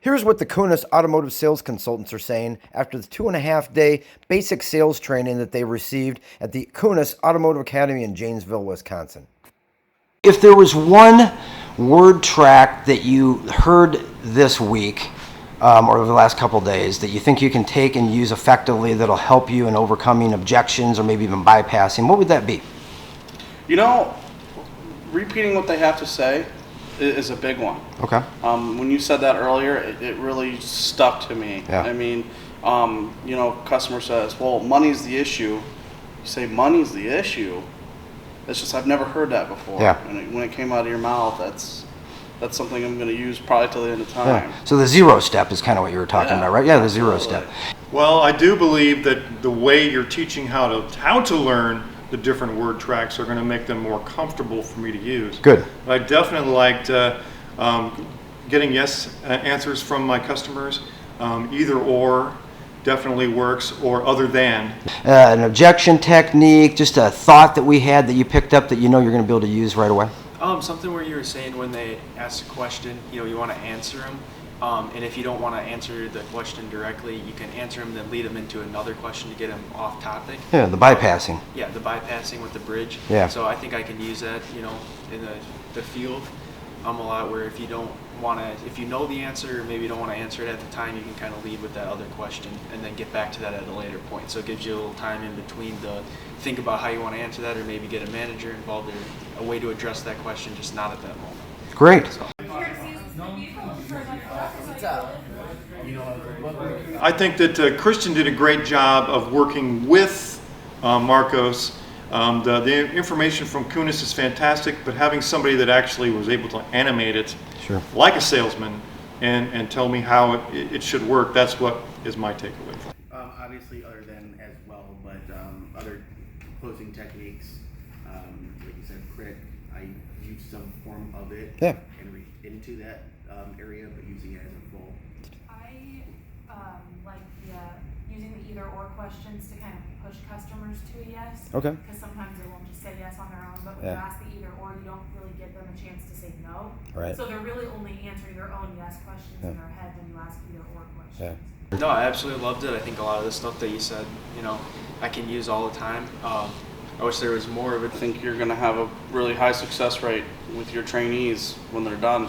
Here's what the Kunes Automotive Sales Consultants are saying after the 2.5-day basic sales training that they received at the Kunes Automotive Academy in Janesville, Wisconsin. If there was one word track that you heard this week or the last couple days that you think you can take and use effectively that'll help you in overcoming objections or maybe even bypassing, what would that be? You know, repeating what they have to say is a big one. Okay. When you said that earlier, it really stuck to me. Yeah. I mean, you know, customer says, well, money's the issue. You say money's the issue. It's just I've never heard that before. Yeah. And when it came out of your mouth, that's something I'm going to use probably till the end of time. Yeah. So the zero step is kind of what you were talking about, right? Yeah, the zero step. Well, I do believe that the way you're teaching how to learn the different word tracks are going to make them more comfortable for me to use. Good. I definitely liked getting yes answers from my customers. Either or definitely works, or other than. An objection technique, just a thought that we had that you picked up that you know you're going to be able to use right away. Something where you were saying when they ask a question, you know, you want to answer them. And if you don't want to answer the question directly, you can answer them, then lead them into another question to get them off topic. Yeah, the bypassing. Yeah, the bypassing with the bridge. Yeah. So I think I can use that, you know, in the field a lot, where if you don't want to, if you know the answer or maybe you don't want to answer it at the time, you can kind of lead with that other question and then get back to that at a later point. So it gives you a little time in between to think about how you want to answer that, or maybe get a manager involved, or a way to address that question, just not at that moment. Great. So. I think that Christian did a great job of working with Marcos. The information from Kunes is fantastic, but having somebody that actually was able to animate it Sure. like a salesman and tell me how it should work, that's what is my takeaway. Obviously other than as well, but other closing techniques, like you said, crit, I use some form of it Yeah. and reach into that area, but using it as a full. I like using the either or questions to kind of push customers to a yes. Okay. Because sometimes they won't just say yes on their own, but when Yeah. you ask the either or, you don't really give them a chance to say no. Right. So they're really only answering their own yes questions in their head when you ask either or questions. Yeah. No, I absolutely loved it. I think a lot of the stuff that you said, you know, I can use all the time. I wish there was more of it. I think you're going to have a really high success rate with your trainees when they're done.